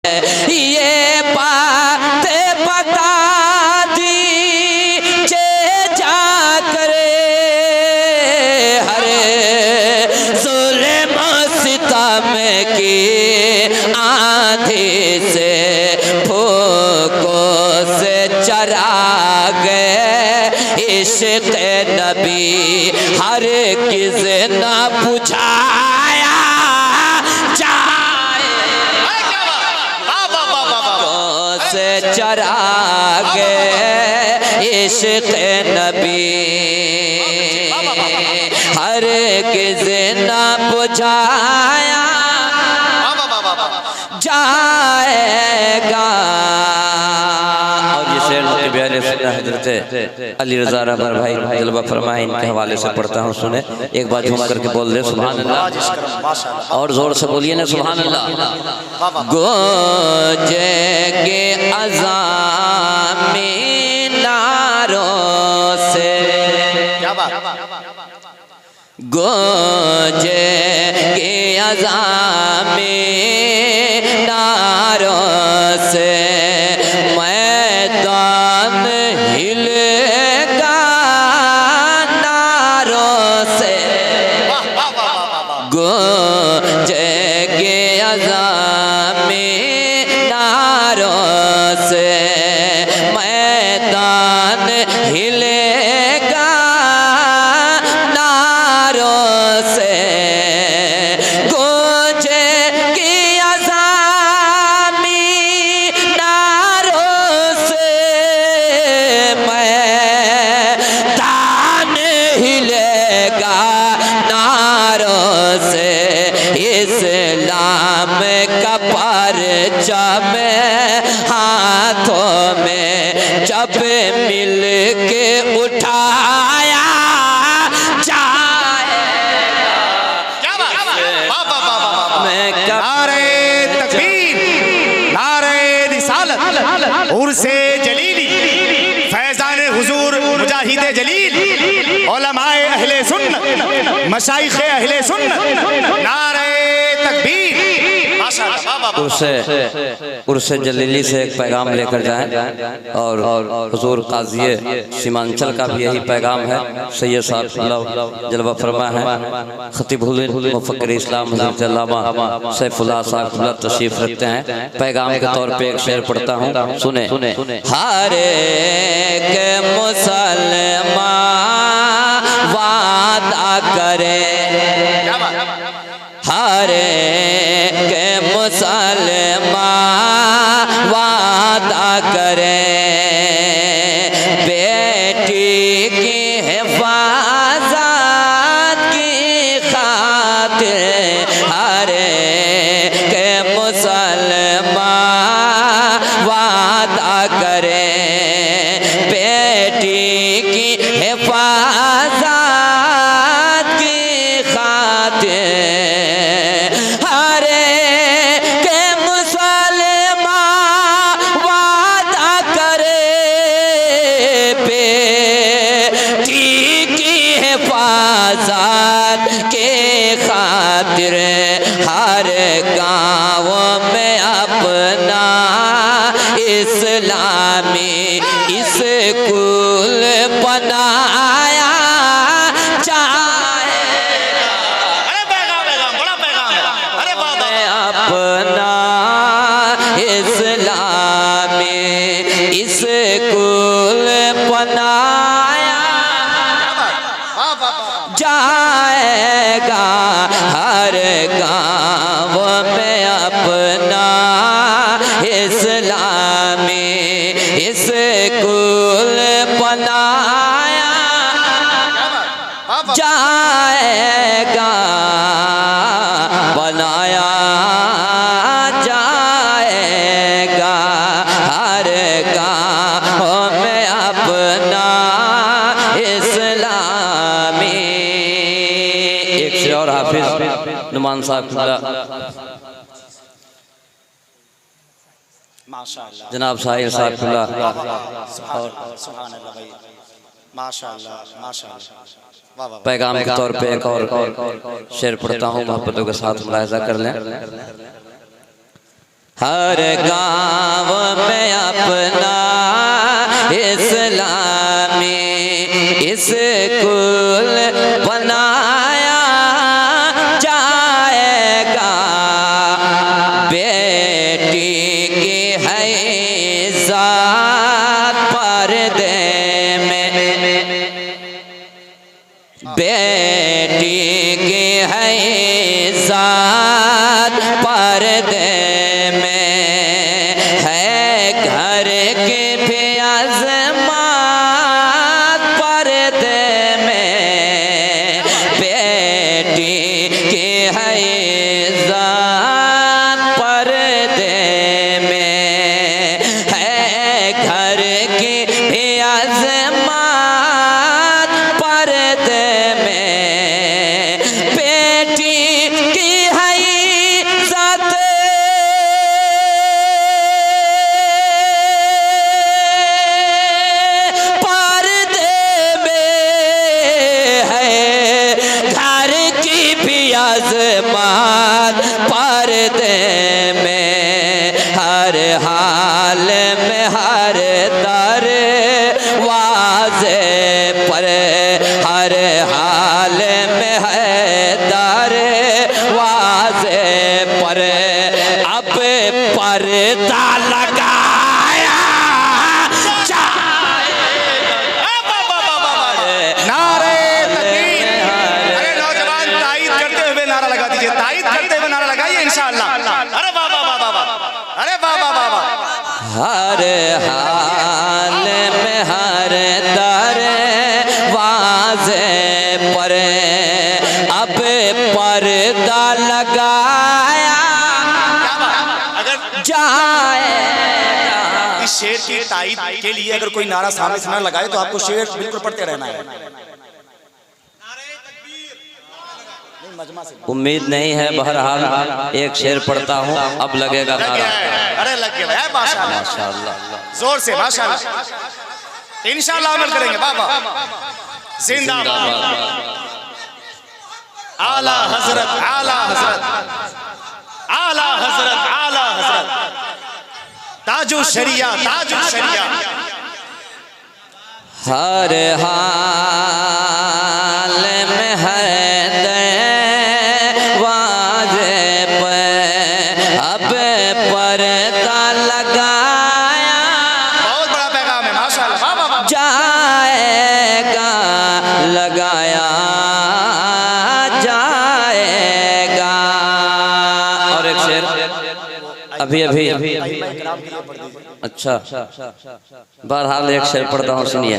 ये बात बता दी जा करे हरे जुल्म सितम की आंधी से फूकों से चरा गए इश्क़ नबी हर किस न बुझाया से चरा गए इश्क़ नबी हर किस न बुझाया जाएगा। और ये शेर हज़रत अली रज़ा रहबर भाई जलवा फरमाए इनके हवाले से पढ़ता हूँ, सुने एक बार झूम करके बोल दे सुभान अल्लाह, और जोर से बोलिए ना सुभान अल्लाह। गूंजेंगे अज़ान मीनारों से, गूंजेंगे अज़ान मीनारों से, मैदान हिलेगा नारों से, गूंजेंगे अज़ान मीनारों से, मैदान हिलेगा नारों से, गूंजेंगे अज़ान मीनारों से, मैदान हिलेगा नारों से, इस्लाम का परचम हाथों में जब मिल के उठाया जाएगा। नारे तकबीर, नारे रिसालत, उर्से जलीली, फैज़ान हुजूर मुजाहिद जलील, उलमाए अहले सुन्नत, मशाइखे अहले सुन्नत, नारे तकबीर। उर्से जलीली से एक पैगाम लेकर जाएं, और हुजूर काज़ी सीमांचल का भी यही पैगाम है। सैयद साहब जलवा फरमा है, खतीबुल मुफक्किर इस्लाम हज़रत अल्लामा सैफुल्लाह साहब तशरीफ रखते हैं। पैगाम के तौर पे एक शेर पढ़ता हूँ, सुने। हर एक मुसलमान वादा करे, हर एक मुसलमान वादा करे, बेटी की हिफाज़त की खातिर, हर एक मुसलमान वादा करे, बेटी की हिफाज़त की खातिर, के खातिर हर गाँव में अपना इस्लामी स्कूल बनाया जाएगा। अपना इस्लामी स्कूल बनाया जाएगा। हर गाँव में अपना इस्लामी स्कूल बनाया जाएगा, बनाया जाएगा। हर गाँव में अपना इस्लामी। एक शेर और हाफिज नुमान साहब जनाब साहिर साहब पैगाम के तौर पे एक और शेर पढ़ता हूँ, मोहब्बतों के साथ मुलाहिजा कर लें। हर गांव में अपना इस्लामी स्कूल बनाया जाएगा। बेटी की है इज़्ज़त पर्दे में, बेटी की है इज़्ज़त पर्दे में, है घर की भी अज़मत पर्दे में। बेटी की है इज़्ज़त पर्दे में, है घर की भी अज़मत पर्दे में। बेटी की है इज़्ज़त पर्दे में, है घर की भी अज़मत पर्दे में। हर हाल में हर दरवाज़े पर, हर हाल में है दरवाज़े पर अब पर्दा लगाया नारे तकबीर। अरे नौजवान ताईद करते हुए नारा लगा दीजिए, ताईद करते हुए नारा लगाइए इंशाअल्लाह। अरे वाह वाह वाह वाह, अरे वाह वाह वाह वाह। हर हाल में हर दरवाज़े पर अब पर्दा लगाया जाएगा। इस शेर की ताईद के लिए अगर कोई नारा सामने से ना लगाए तो आपको शेर बिल्कुल पढ़ते रहना है। उम्मीद नहीं है, बहरहाल एक शेर पढ़ता हूँ, अब लगेगा नारा। अरे लग गया है, माशाअल्लाह माशाअल्लाह, जोर से माशाअल्लाह। इंशाअल्लाह अमल करेंगे बाबा। जिंदाबाद। आला हजरत, आला हजरत, आला हजरत, आला हजरत, ताजु शरिया, ताजु शरिया। हर हाल में हर दरवाज़े पर अब पर्दा लगाया बहुत बड़ा पैगाम है माशाअल्लाह। वाह वाह वाह। जाएगा, लगाया जाएगा। और एक शेर अभी अभी अच्छा, बहरहाल एक शेर पढ़ता हूँ, सुनिए।